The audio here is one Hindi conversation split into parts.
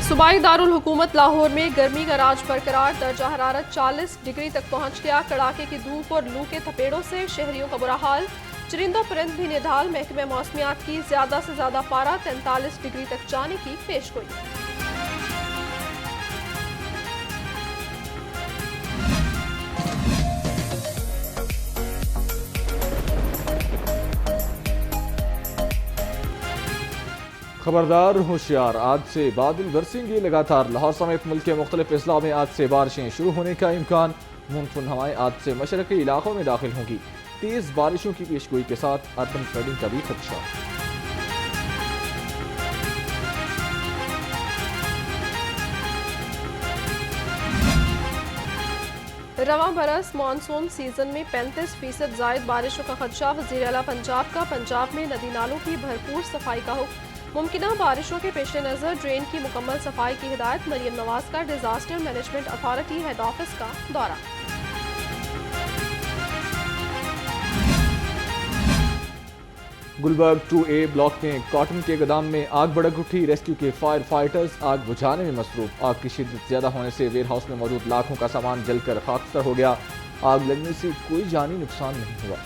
सूबाई दारुल हुकूमत लाहौर में गर्मी का राज बरकरार। दर्जा हरारत 40 डिग्री तक पहुंच गया। कड़ाके की धूप और लू के थपेड़ों से शहरियों का बुरा हाल। चरिंदों परिंद भी निढाल। महकमे मौसमियात की ज्यादा से ज्यादा पारा 43 डिग्री तक जाने की पेशगोई। खबरदार होशियार, आज से बादल बरसेंगे लगातार। लाहौर समेत मुल्क के मुख्तलिफ अजला में आज से बारिशें शुरू होने का इम्कान। मूनसून हवाएं आज से मशरक़ी इलाकों में दाखिल होंगी। तेज़ बारिशों की पेशगोई के साथ अर्बन फ्लडिंग का भी खदशा। रवां बरस मानसून सीजन में 35% जायद बारिशों का खदशा। वज़ीर आला पंजाब का पंजाब में नदी नालों की भरपूर सफाई का हुक्म। मुमकिना बारिशों के पेश नज़र ड्रेन की मुकम्मल सफाई की हिदायत। मरियम नवाज का disaster management authority head office का दौरा। गुलबर्ग 2A ब्लॉक में कॉटन के गोदाम में आग भड़क उठी। रेस्क्यू के फायर फाइटर्स आग बुझाने में मसरूफ। आग की शिद्दत ज्यादा होने से वेयर हाउस में मौजूद लाखों का सामान जलकर खाकसर हो गया। आग लगने से कोई जानी नुकसान नहीं हुआ।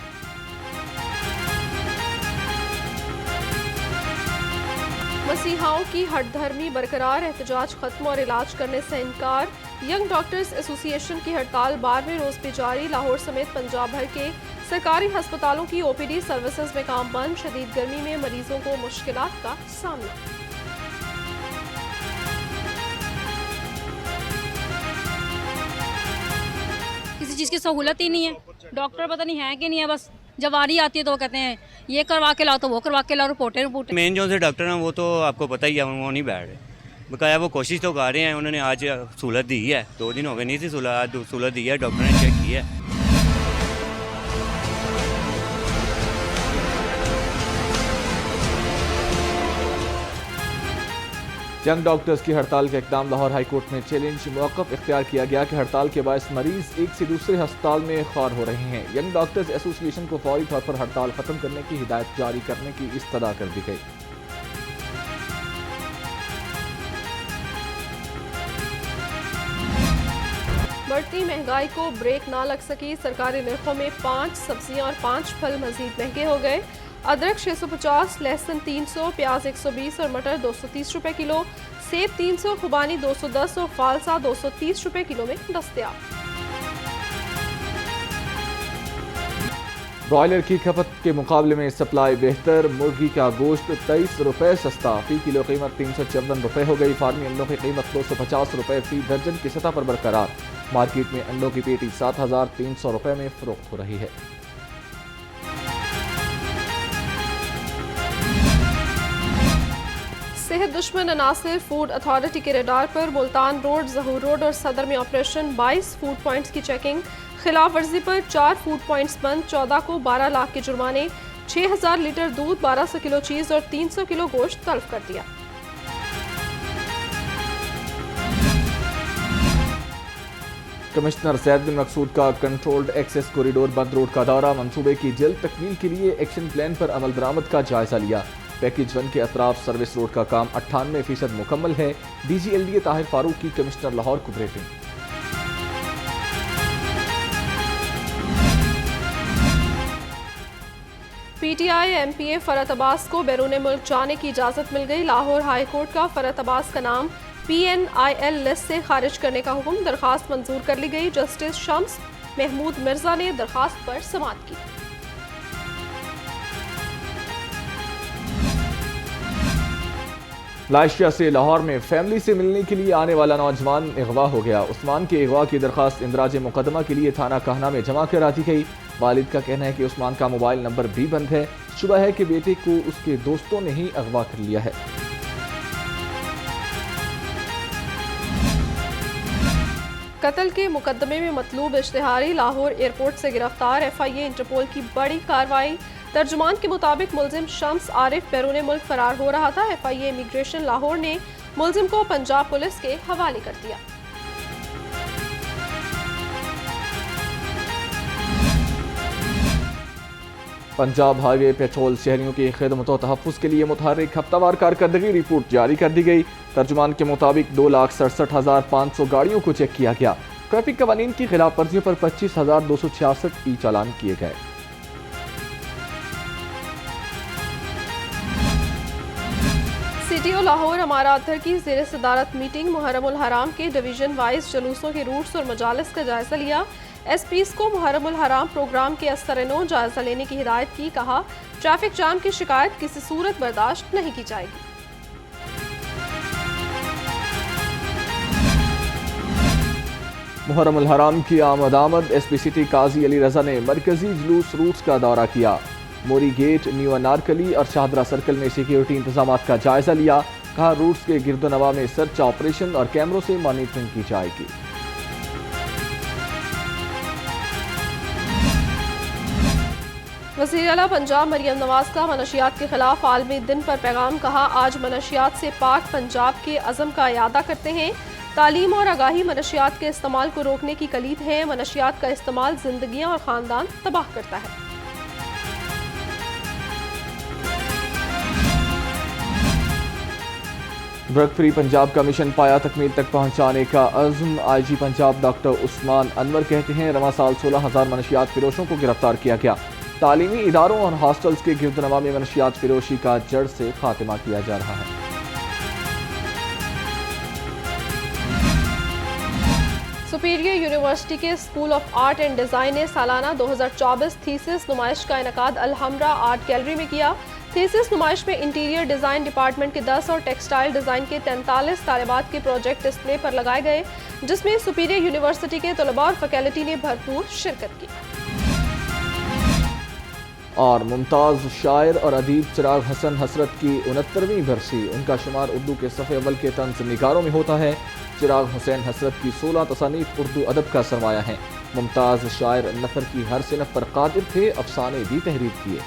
मसीहाओं की हठधर्मी बरकरार। एहतजाज खत्म और इलाज करने से इनकार। यंग डॉक्टर्स एसोसिएशन की हड़ताल 12वें रोज भी जारी। लाहौर समेत पंजाब भर के सरकारी अस्पतालों की OPD सर्विसेज में काम बंद। शदीद गर्मी में मरीजों को मुश्किलात का सामना। किसी चीज़ की सहूलत ही नहीं है। डॉक्टर पता नहीं है कि नहीं है, बस जब वारी आती है तो वो कहते हैं ये करवा के लाओ तो वो करवा के लाओ, रिपोर्ट। मेन जो से डॉक्टर हैं वो तो आपको पता ही है, वो नहीं बैठ रहे। बकाया वो कोशिश तो कर रहे हैं। उन्होंने आज सहूलत दी है, 2 दिन हो गए नहीं थी सहूलत, आज सहूलत दी है, डॉक्टर ने चेक किया है। यंग डॉक्टर्स की हड़ताल का इकदाम। लाहौर हाई कोर्ट में चैलेंज मौक़िफ़ इख्तियार किया गया कि हड़ताल के बायस मरीज एक से दूसरे अस्पताल में ख्वार हो रहे हैं। यंग डॉक्टर्स एसोसिएशन को फौरी तौर पर हड़ताल खत्म करने की हिदायत जारी करने की इस्तदा कर दी गई। बढ़ती महंगाई को ब्रेक ना लग सकी। सरकारी निर्खों में 5 सब्जियां और 5 फल मजीद महंगे हो गए। अदरक 650, लहसुन 300, प्याज 120 और मटर 230 रुपए किलो। सेब 300, खुबानी 210 और फालसा 230 रुपए किलो में दस्तयाब। ब्रॉयलर की खपत के मुकाबले में सप्लाई बेहतर। मुर्गी का गोश्त 23 रुपए सस्ता। फी किलो कीमत 354 रुपए हो गई। फार्मी अंडों की कीमत 250 रुपए फी दर्जन की सतह पर बरकरार। मार्केट में अंडों की पेटी 7300 रुपए में फरोख्त हो रही है। सेहत दुश्मन अनासिर फूड अथॉरिटी के रडार पर। मुल्तान रोड, ज़हूर रोड और सदर में ऑपरेशन। 22 फूड पॉइंट्स की चेकिंग। खिलाफ वर्जी पर 4 फूड पॉइंट्स बंद। 14 को 12 लाख के जुर्माने। 6000 लीटर दूध, 1200 किलो चीज़ और 300 किलो गोश्त तलब कर दिया। कमिश्नर सैयद बिन मकसूद का कंट्रोल्ड एक्सेस कॉरिडोर बंद रोड का दौरा। मंसूबे की जल्द तकमील के लिए एक्शन प्लान पर अमल दरामद का जायजा लिया। पैकेज 1 के अतराफ सर्विस रोड का काम 98% मुकम्मल है। DG LDA ताहिर फारूक की कमिश्नर लाहौर को ब्रीफिंग। PTI MPA फरत अब्बास को बैरून मुल्क जाने की इजाज़त मिल गई। लाहौर हाई कोर्ट का फरत अब्बास का नाम PNIL लिस्ट से खारिज करने का हुक्म। दरखास्त मंजूर कर ली गई। जस्टिस शम्स महमूद मिर्जा ने दरखास्त पर समाअत की। मलेशिया से लाहौर में फैमिली से मिलने के लिए आने वाला नौजवान अगवा हो गया। उस्मान के अगवा की दरखास्त इंदराज मुकदमा के लिए थाना कहना में जमा करा दी गई। वालिद का कहना है कि उस्मान का मोबाइल नंबर भी बंद है। शुबह है कि बेटे को उसके दोस्तों ने ही अगवा कर लिया है। कत्ल के मुकदमे में मतलूब इश्तिहारी लाहौर एयरपोर्ट से गिरफ्तार। FIA इंटरपोल की बड़ी कार्रवाई। तर्जुमान के मुताबिक मुलजिम शम्स आरिफ बैरून मुल्क फरार हो रहा था। FIA इमिग्रेशन लाहौर ने मुलजिम को पंजाब पुलिस के हवाले कर दिया। पंजाब हाईवे पेट्रोल शहरियों की खिदमत और तहफ़्फ़ुज़ के लिए मुतहर्रिक हफ्तावार कारकर्दगी रिपोर्ट जारी कर दी गई। तर्जुमान के मुताबिक 2,67,500 गाड़ियों को चेक किया गया। ट्रैफिक कवानीन की खिलाफ वर्जियों पर 25,266 ई चालान किए गए। CTO लाहौर हमारा अतहर की ज़ेर सदारत मीटिंग मुहर्रमुल हराम के डिवीज़न वाइज जुलूसों के रूट्स और मजालिस का जायज़ा लिया। SPs को मुहर्रमुल हराम प्रोग्राम के असर-ए-नौ जायज़ा लेने की हिदायत की। कहा, ट्रैफिक जाम की शिकायत किसी सूरत बर्दाश्त नहीं की जाएगी। मुहर्रमुल हराम की आमद SP सिटी काजी अली रजा ने मरकजी जुलूस रूट्स का दौरा किया। मोरी गेट, न्यू अनारकली और शाहदरा सर्कल में सिक्योरिटी इंतजाम का जायजा लिया। कहा, रूट्स के गिरदोनवा में सर्च ऑपरेशन और कैमरों से मॉनिटरिंग की जाएगी। वज़ीर आला पंजाब मरियम नवाज का मनशियात के खिलाफ आलमी दिन पर पैगाम। कहा, आज मनशियात से पाक पंजाब के अज़म का इयादा करते हैं। तालीम और आगाही मनशियात के इस्तेमाल को रोकने की कलीद है। मनशियात का इस्तेमाल जिंदगियां और ख़ानदान तबाह करता है। ड्रग फ्री पंजाब का मिशन पाया तकमील तक पहुंचाने का अज़्म। IG पंजाब डॉक्टर उस्मान अनवर कहते हैं, रवा साल 16,000 मनशियात फिरोशों को गिरफ्तार किया गया। तालीमी इदारों और हॉस्टल्स के गिरदनवा में मनशियात फिरोशी का जड़ से खात्मा किया जा रहा है। सुपीरियर यूनिवर्सिटी के school of art and design ने सालाना 2024 थीसिस नुमाइश का इनेकाद अलहमरा आर्ट गैलरी में किया। थीसिस नुमाइश में इंटीरियर डिज़ाइन डिपार्टमेंट के 10 और टेक्सटाइल डिज़ाइन के 43 तालिबात के प्रोजेक्ट डिस्प्ले पर लगाए गए, जिसमें सुपीरियर यूनिवर्सिटी के तलबा और फैकल्टी ने भरपूर शिरकत की। और मुमताज़ शायर और अदीब चिराग हसन हसरत की 69वीं बरसी। उनका शुमार उर्दू के सफ़े अव्वल के तंज़ निगारों में होता है। चिराग हुसैन हसरत की 16 तसानीफ उर्दू अदब का सरमाया है। मुमताज़ शायर नफर की हर सिनफ पर कादिर थे, अफसाने भी तहरीर किए।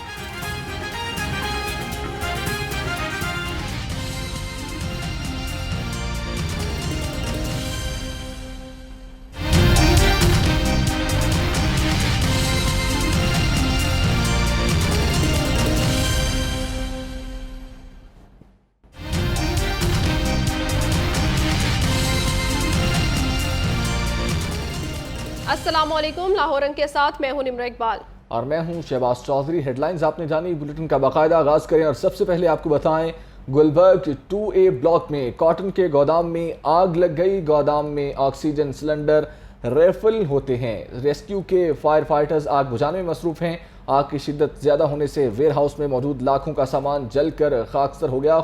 अस्सलामुअलैकुम, लाहौर रंग के साथ मैं हूं निम्रा इकबाल और मैं हूं शहबाज चौधरी। हेडलाइंस आपने जानी, बुलेटिन का बाकायदा आगाज करें और सबसे पहले आपको बताएं, गुलबर्ग 2A ब्लॉक में कॉटन के गोदाम में आग लग गई। गोदाम में ऑक्सीजन सिलेंडर रेफिल होते हैं। रेस्क्यू के फायर फाइटर्स आग बुझाने में मसरूफ हैं। आग की शिद्दत ज्यादा होने से वेयर हाउस में मौजूद लाखों का सामान जलकर खाकसर हो गया।